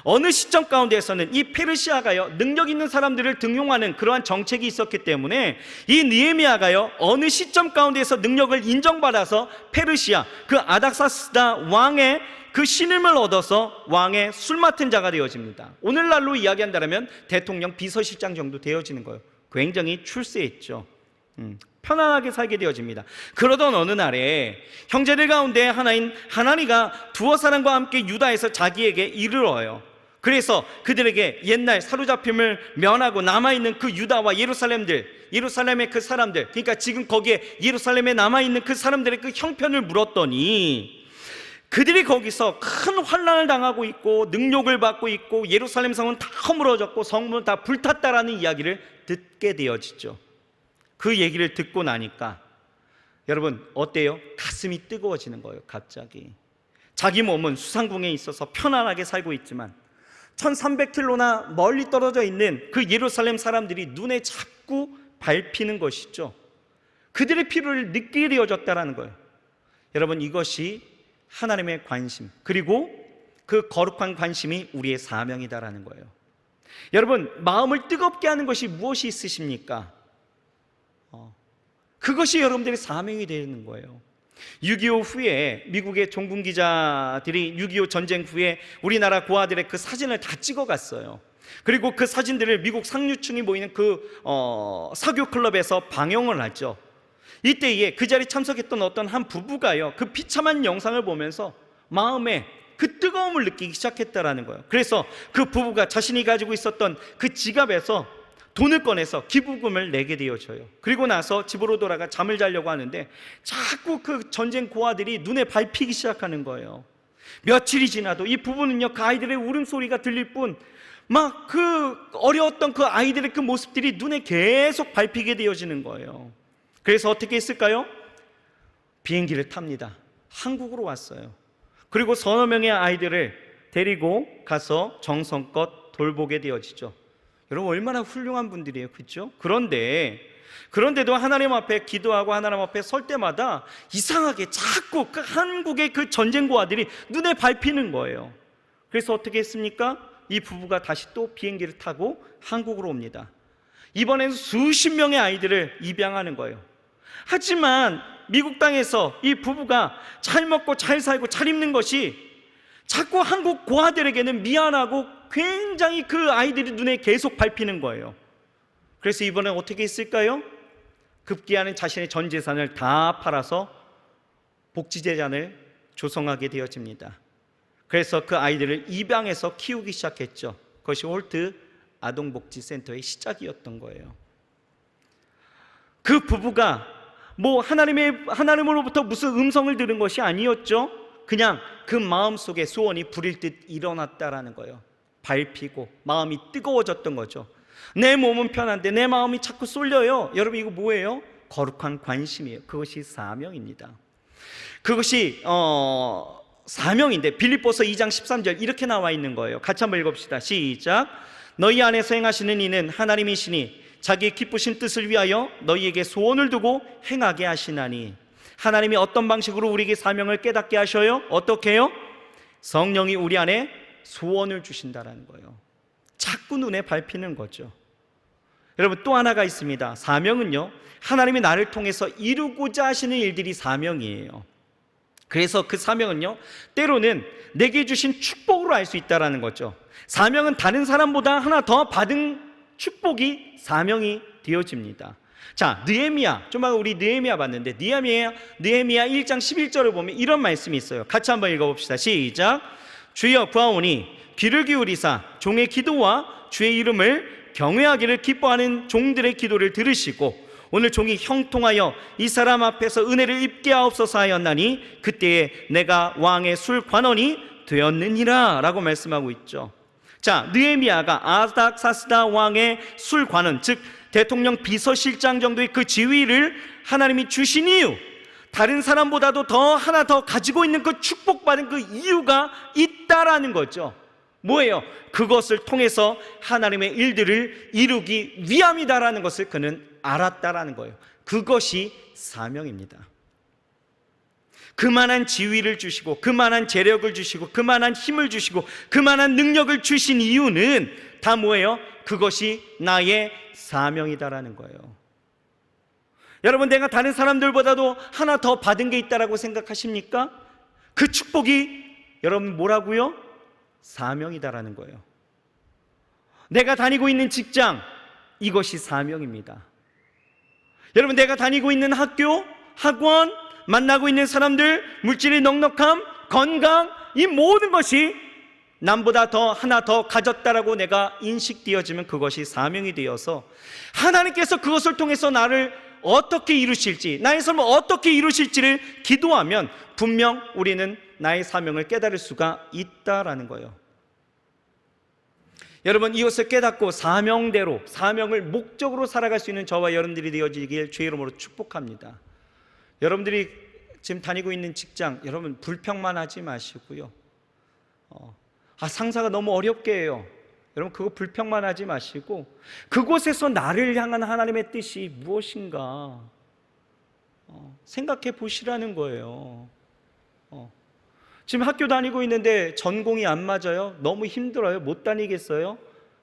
어느 시점 가운데에서는 이 페르시아가요, 능력 있는 사람들을 등용하는 그러한 정책이 있었기 때문에 이 느헤미야가요, 어느 시점 가운데에서 능력을 인정받아서 페르시아 그 아닥사스다 왕의 그 신임을 얻어서 왕의 술 맡은 자가 되어집니다. 오늘날로 이야기한다면 대통령 비서실장 정도 되어지는 거예요. 굉장히 출세했죠. 편안하게 살게 되어집니다. 그러던 어느 날에 형제들 가운데 하나인 하나니가 두어 사람과 함께 유다에서 자기에게 이르러요. 그래서 그들에게 옛날 사로잡힘을 면하고 남아있는 그 유다와 예루살렘의 그 사람들, 그러니까 지금 거기에 예루살렘에 남아있는 그 사람들의 그 형편을 물었더니 그들이 거기서 큰 환난을 당하고 있고 능욕을 받고 있고 예루살렘 성은 다 허물어졌고 성문은 다 불탔다라는 이야기를 듣게 되어지죠. 그 얘기를 듣고 나니까 여러분 어때요? 가슴이 뜨거워지는 거예요. 갑자기 자기 몸은 수상궁에 있어서 편안하게 살고 있지만 1300km나 멀리 떨어져 있는 그 예루살렘 사람들이 눈에 자꾸 밟히는 것이죠. 그들의 피로를 느끼게 되어졌다는 거예요. 여러분, 이것이 하나님의 관심, 그리고 그 거룩한 관심이 우리의 사명이다라는 거예요. 여러분, 마음을 뜨겁게 하는 것이 무엇이 있으십니까? 그것이 여러분들의 사명이 되는 거예요. 6.25 후에 미국의 종군 기자들이 6.25 전쟁 후에 우리나라 고아들의 그 사진을 다 찍어갔어요. 그리고 그 사진들을 미국 상류층이 모이는 그 사교 클럽에서 방영을 하죠. 이때에 그 자리에 참석했던 어떤 한 부부가요, 그 비참한 영상을 보면서 마음에 그 뜨거움을 느끼기 시작했다라는 거예요. 그래서 그 부부가 자신이 가지고 있었던 그 지갑에서 돈을 꺼내서 기부금을 내게 되어져요. 그리고 나서 집으로 돌아가 잠을 자려고 하는데 자꾸 그 전쟁 고아들이 눈에 밟히기 시작하는 거예요. 며칠이 지나도 이 부부는요, 그 아이들의 울음소리가 들릴 뿐 막 그 어려웠던 그 아이들의 그 모습들이 눈에 계속 밟히게 되어지는 거예요. 그래서 어떻게 했을까요? 비행기를 탑니다. 한국으로 왔어요. 그리고 서너 명의 아이들을 데리고 가서 정성껏 돌보게 되어지죠. 여러분, 얼마나 훌륭한 분들이에요, 그렇죠? 그런데도 하나님 앞에 기도하고 하나님 앞에 설 때마다 이상하게 자꾸 그 한국의 그 전쟁 고아들이 눈에 밟히는 거예요. 그래서 어떻게 했습니까? 이 부부가 다시 또 비행기를 타고 한국으로 옵니다. 이번에는 수십 명의 아이들을 입양하는 거예요. 하지만 미국 땅에서 이 부부가 잘 먹고 잘 살고 잘 입는 것이 자꾸 한국 고아들에게는 미안하고 굉장히 그 아이들이 눈에 계속 밟히는 거예요. 그래서 이번에 어떻게 했을까요? 급기야는 자신의 전 재산을 다 팔아서 복지재단을 조성하게 되어집니다. 그래서 그 아이들을 입양해서 키우기 시작했죠. 그것이 홀트 아동복지센터의 시작이었던 거예요. 그 부부가 뭐 하나님으로부터 무슨 음성을 들은 것이 아니었죠. 그냥 그 마음속에 소원이 불일 듯 일어났다라는 거예요. 밟히고 마음이 뜨거워졌던 거죠. 내 몸은 편한데 내 마음이 자꾸 쏠려요. 여러분, 이거 뭐예요? 거룩한 관심이에요. 그것이 사명입니다. 그것이 사명인데 빌립보서 2장 13절 이렇게 나와 있는 거예요. 같이 한번 읽읍시다. 시작. 너희 안에서 행하시는 이는 하나님이시니 자기의 기쁘신 뜻을 위하여 너희에게 소원을 두고 행하게 하시나니. 하나님이 어떤 방식으로 우리에게 사명을 깨닫게 하셔요? 어떻게 해요? 성령이 우리 안에 소원을 주신다라는 거예요. 자꾸 눈에 밟히는 거죠. 여러분, 또 하나가 있습니다. 사명은요, 하나님이 나를 통해서 이루고자 하시는 일들이 사명이에요. 그래서 그 사명은요, 때로는 내게 주신 축복으로 알 수 있다는 거죠. 사명은 다른 사람보다 하나 더 받은 축복이 사명이 되어집니다. 자, 느헤미야, 좀 아까 우리 느헤미야 봤는데 느헤미야 1장 11절을 보면 이런 말씀이 있어요. 같이 한번 읽어봅시다. 시작. 주여 구하오니 귀를 기울이사 종의 기도와 주의 이름을 경외하기를 기뻐하는 종들의 기도를 들으시고 오늘 종이 형통하여 이 사람 앞에서 은혜를 입게 하옵소서 하였나니 그때에 내가 왕의 술관원이 되었느니라 라고 말씀하고 있죠. 자, 느헤미야가 아닥사스다 왕의 술관원, 즉 대통령 비서실장 정도의 그 지위를 하나님이 주신 이유, 다른 사람보다도 더 하나 더 가지고 있는 그 축복받은 그 이유가 있다라는 거죠. 뭐예요? 그것을 통해서 하나님의 일들을 이루기 위함이다라는 것을 그는 알았다라는 거예요. 그것이 사명입니다. 그만한 지위를 주시고 그만한 재력을 주시고 그만한 힘을 주시고 그만한 능력을 주신 이유는 다 뭐예요? 그것이 나의 사명이다라는 거예요. 여러분, 내가 다른 사람들보다도 하나 더 받은 게 있다라고 생각하십니까? 그 축복이 여러분 뭐라고요? 사명이다라는 거예요. 내가 다니고 있는 직장, 이것이 사명입니다. 여러분, 내가 다니고 있는 학교, 학원, 만나고 있는 사람들, 물질의 넉넉함, 건강, 이 모든 것이 남보다 더 하나 더 가졌다라고 내가 인식되어지면 그것이 사명이 되어서 하나님께서 그것을 통해서 나를 어떻게 이루실지, 나의 삶을 어떻게 이루실지를 기도하면 분명 우리는 나의 사명을 깨달을 수가 있다라는 거예요. 여러분, 이것을 깨닫고 사명대로, 사명을 목적으로 살아갈 수 있는 저와 여러분들이 되어지길 주의 이름으로 축복합니다. 여러분들이 지금 다니고 있는 직장, 여러분 불평만 하지 마시고요. 상사가 너무 어렵게 해요. 여러분 그거 불평만 하지 마시고 그곳에서 나를 향한 하나님의 뜻이 무엇인가 생각해 보시라는 거예요. 지금 학교 다니고 있는데 전공이 안 맞아요? 너무 힘들어요? 못 다니겠어요?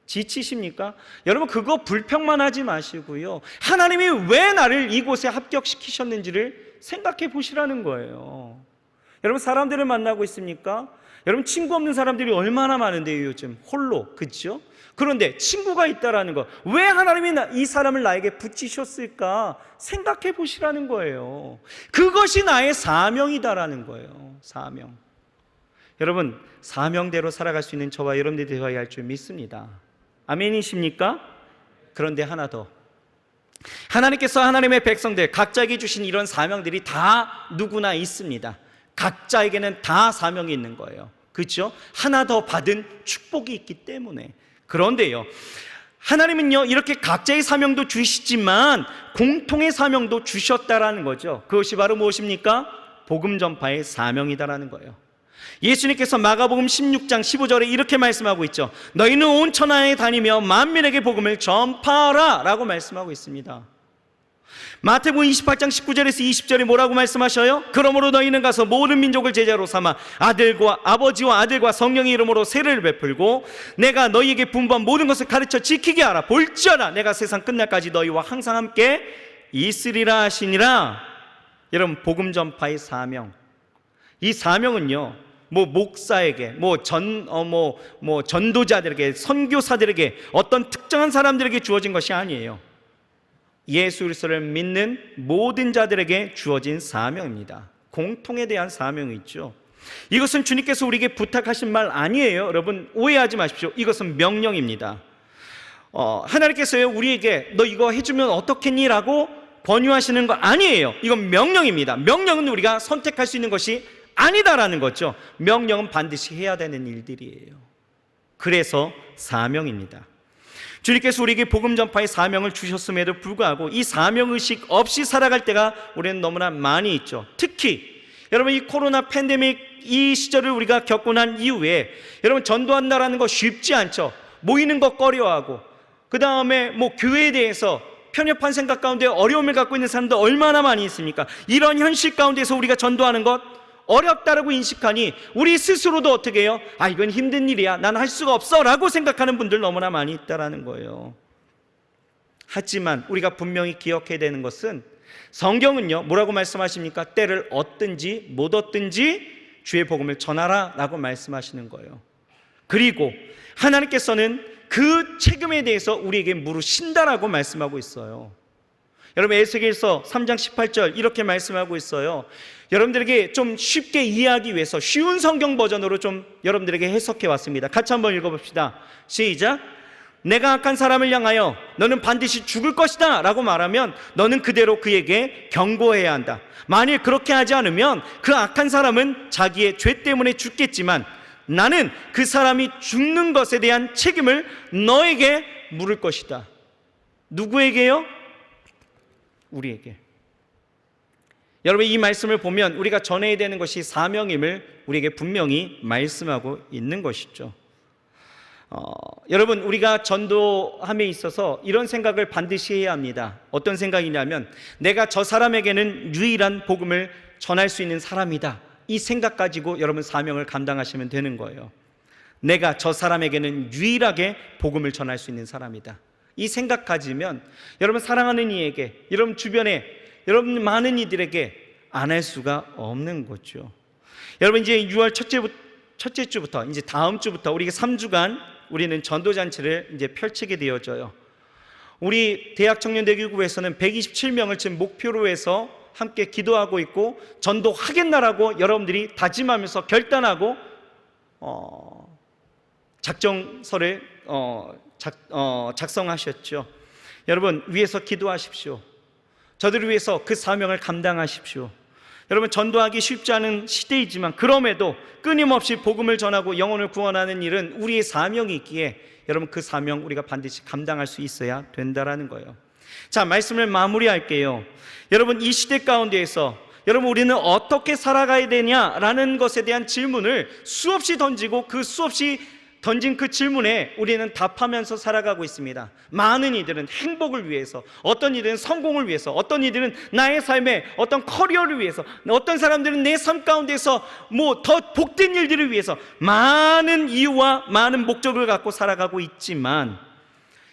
지치십니까? 여러분 그거 불평만 하지 마시고요, 하나님이 왜 나를 이곳에 합격시키셨는지를 생각해 보시라는 거예요. 여러분 사람들을 만나고 있습니까? 여러분 친구 없는 사람들이 얼마나 많은데요 요즘. 홀로, 그렇죠? 그런데 친구가 있다라는 거, 왜 하나님이 이 사람을 나에게 붙이셨을까 생각해 보시라는 거예요. 그것이 나의 사명이다라는 거예요. 사명. 여러분 사명대로 살아갈 수 있는 저와 여러분들이 되어야 할 줄 믿습니다. 아멘이십니까? 그런데 하나 더, 하나님께서 하나님의 백성들 각자에게 주신 이런 사명들이 다 누구나 있습니다. 각자에게는 다 사명이 있는 거예요. 그렇죠? 하나 더 받은 축복이 있기 때문에. 그런데요, 하나님은요 이렇게 각자의 사명도 주시지만 공통의 사명도 주셨다라는 거죠. 그것이 바로 무엇입니까? 복음 전파의 사명이다라는 거예요. 예수님께서 마가복음 16장 15절에 이렇게 말씀하고 있죠. 너희는 온 천하에 다니며 만민에게 복음을 전파하라 라고 말씀하고 있습니다. 마태복음 28장 19절에서 20절에 뭐라고 말씀하셔요? 그러므로 너희는 가서 모든 민족을 제자로 삼아 아버지와 아들과 성령의 이름으로 세례를 베풀고 내가 너희에게 분부한 모든 것을 가르쳐 지키게 하라. 볼지어다 내가 세상 끝날까지 너희와 항상 함께 있으리라 하시니라. 여러분 복음 전파의 사명, 이 사명은요 목사에게, 전도자들에게, 선교사들에게, 어떤 특정한 사람들에게 주어진 것이 아니에요. 예수 그리스도를 믿는 모든 자들에게 주어진 사명입니다. 공통에 대한 사명이 있죠. 이것은 주님께서 우리에게 부탁하신 말 아니에요. 여러분 오해하지 마십시오. 이것은 명령입니다. 하나님께서요 우리에게 너 이거 해주면 어떻겠니? 라고 권유하시는 거 아니에요. 이건 명령입니다. 명령은 우리가 선택할 수 있는 것이 아니다라는 거죠. 명령은 반드시 해야 되는 일들이에요. 그래서 사명입니다. 주님께서 우리에게 복음 전파의 사명을 주셨음에도 불구하고 이 사명의식 없이 살아갈 때가 우리는 너무나 많이 있죠. 특히 여러분 이 코로나 팬데믹 이 시절을 우리가 겪고 난 이후에 여러분 전도한다라는 거 쉽지 않죠. 모이는 거 꺼려하고, 그 다음에 교회에 대해서 편협한 생각 가운데 어려움을 갖고 있는 사람들 얼마나 많이 있습니까? 이런 현실 가운데서 우리가 전도하는 것 어렵다라고 인식하니 우리 스스로도 어떻게 해요? 이건 힘든 일이야, 난 할 수가 없어 라고 생각하는 분들 너무나 많이 있다라는 거예요. 하지만 우리가 분명히 기억해야 되는 것은 성경은요 뭐라고 말씀하십니까? 때를 얻든지 못 얻든지 주의 복음을 전하라 라고 말씀하시는 거예요. 그리고 하나님께서는 그 책임에 대해서 우리에게 물으신다라고 말씀하고 있어요. 여러분 에스겔서 3장 18절 이렇게 말씀하고 있어요. 여러분들에게 좀 쉽게 이해하기 위해서 쉬운 성경 버전으로 좀 여러분들에게 해석해 왔습니다. 같이 한번 읽어봅시다. 시작. 내가 악한 사람을 향하여 너는 반드시 죽을 것이다 라고 말하면 너는 그대로 그에게 경고해야 한다. 만일 그렇게 하지 않으면 그 악한 사람은 자기의 죄 때문에 죽겠지만 나는 그 사람이 죽는 것에 대한 책임을 너에게 물을 것이다. 누구에게요? 우리에게. 여러분 이 말씀을 보면 우리가 전해야 되는 것이 사명임을 우리에게 분명히 말씀하고 있는 것이죠. 여러분 우리가 전도함에 있어서 이런 생각을 반드시 해야 합니다. 어떤 생각이냐면 내가 저 사람에게는 유일한 복음을 전할 수 있는 사람이다. 이 생각 가지고 여러분 사명을 감당하시면 되는 거예요. 내가 저 사람에게는 유일하게 복음을 전할 수 있는 사람이다. 이 생각 가지면 여러분 사랑하는 이에게, 여러분 주변에, 여러분 많은 이들에게 안 할 수가 없는 거죠. 여러분 이제 6월 첫째 주부터 이제 다음 주부터 우리가 3주간 우리는 전도잔치를 이제 펼치게 되어져요. 우리 대학청년대교구에서는 127명을 지금 목표로 해서 함께 기도하고 있고 전도하겠나라고 여러분들이 다짐하면서 결단하고 작정서를 작성하셨죠. 여러분 위해서 기도하십시오. 저들을 위해서 그 사명을 감당하십시오. 여러분 전도하기 쉽지 않은 시대이지만 그럼에도 끊임없이 복음을 전하고 영혼을 구원하는 일은 우리의 사명이 있기에 여러분 그 사명 우리가 반드시 감당할 수 있어야 된다라는 거예요. 자, 말씀을 마무리할게요. 여러분 이 시대 가운데에서 여러분 우리는 어떻게 살아가야 되냐라는 것에 대한 질문을 수없이 던지고 그 수없이 던진 그 질문에 우리는 답하면서 살아가고 있습니다. 많은 이들은 행복을 위해서, 어떤 이들은 성공을 위해서, 어떤 이들은 나의 삶의 어떤 커리어를 위해서, 어떤 사람들은 내 삶 가운데서 뭐 더 복된 일들을 위해서 많은 이유와 많은 목적을 갖고 살아가고 있지만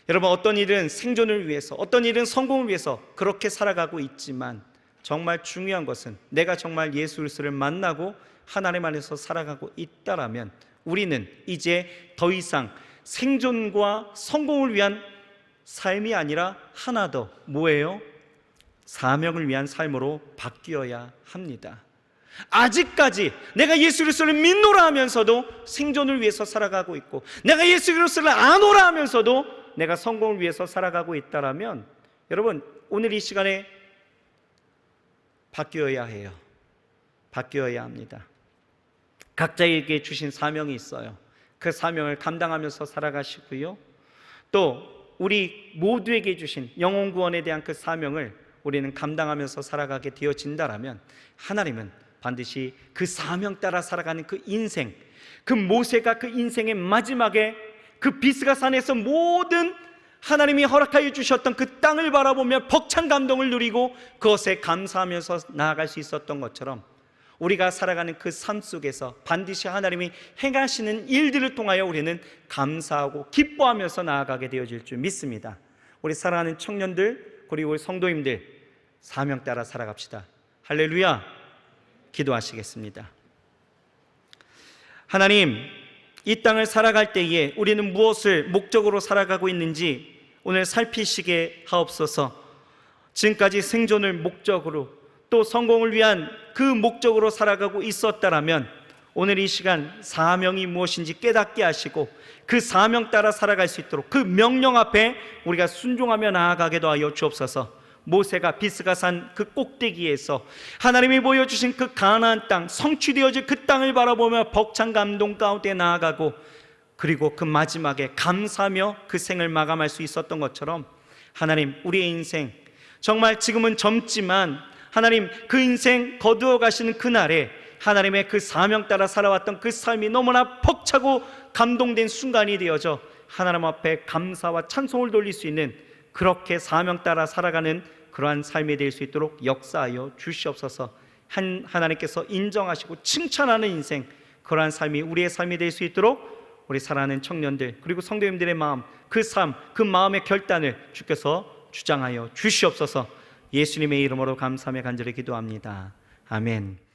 여러분 어떤 이들은 생존을 위해서, 어떤 이들은 성공을 위해서 그렇게 살아가고 있지만 정말 중요한 것은 내가 정말 예수 그리스도를 만나고 하나님 안에서 살아가고 있다라면 우리는 이제 더 이상 생존과 성공을 위한 삶이 아니라 하나 더 뭐예요? 사명을 위한 삶으로 바뀌어야 합니다. 아직까지 내가 예수 그리스도를 믿노라 하면서도 생존을 위해서 살아가고 있고 내가 예수 그리스도를 아노라 하면서도 내가 성공을 위해서 살아가고 있다라면 여러분 오늘 이 시간에 바뀌어야 해요. 바뀌어야 합니다. 각자에게 주신 사명이 있어요. 그 사명을 감당하면서 살아가시고요. 또 우리 모두에게 주신 영혼 구원에 대한 그 사명을 우리는 감당하면서 살아가게 되어진다라면 하나님은 반드시 그 사명 따라 살아가는 그 인생, 그 모세가 그 인생의 마지막에 그 비스가 산에서 모든 하나님이 허락하여 주셨던 그 땅을 바라보며 벅찬 감동을 누리고 그것에 감사하면서 나아갈 수 있었던 것처럼 우리가 살아가는 그 삶 속에서 반드시 하나님이 행하시는 일들을 통하여 우리는 감사하고 기뻐하면서 나아가게 되어질 줄 믿습니다. 우리 사랑하는 청년들 그리고 우리 성도님들 사명 따라 살아갑시다. 할렐루야. 기도하시겠습니다. 하나님, 이 땅을 살아갈 때에 우리는 무엇을 목적으로 살아가고 있는지 오늘 살피시게 하옵소서. 지금까지 생존을 목적으로 또 성공을 위한 그 목적으로 살아가고 있었다라면 오늘 이 시간 사명이 무엇인지 깨닫게 하시고 그 사명 따라 살아갈 수 있도록 그 명령 앞에 우리가 순종하며 나아가게도 하여 주옵소서. 모세가 비스가 산 그 꼭대기에서 하나님이 보여주신 그 가나안 땅, 성취되어질 그 땅을 바라보며 벅찬 감동 가운데 나아가고 그리고 그 마지막에 감사하며 그 생을 마감할 수 있었던 것처럼 하나님 우리의 인생 정말 지금은 젊지만 하나님 그 인생 거두어 가시는 그날에 하나님의 그 사명 따라 살아왔던 그 삶이 너무나 벅차고 감동된 순간이 되어져 하나님 앞에 감사와 찬송을 돌릴 수 있는 그렇게 사명 따라 살아가는 그러한 삶이 될 수 있도록 역사하여 주시옵소서. 하나님께서 인정하시고 칭찬하는 인생, 그러한 삶이 우리의 삶이 될 수 있도록 우리 사랑하는 청년들 그리고 성도님들의 마음, 그 삶, 그 마음의 결단을 주께서 주장하여 주시옵소서. 예수님의 이름으로 감사하며 간절히 기도합니다. 아멘.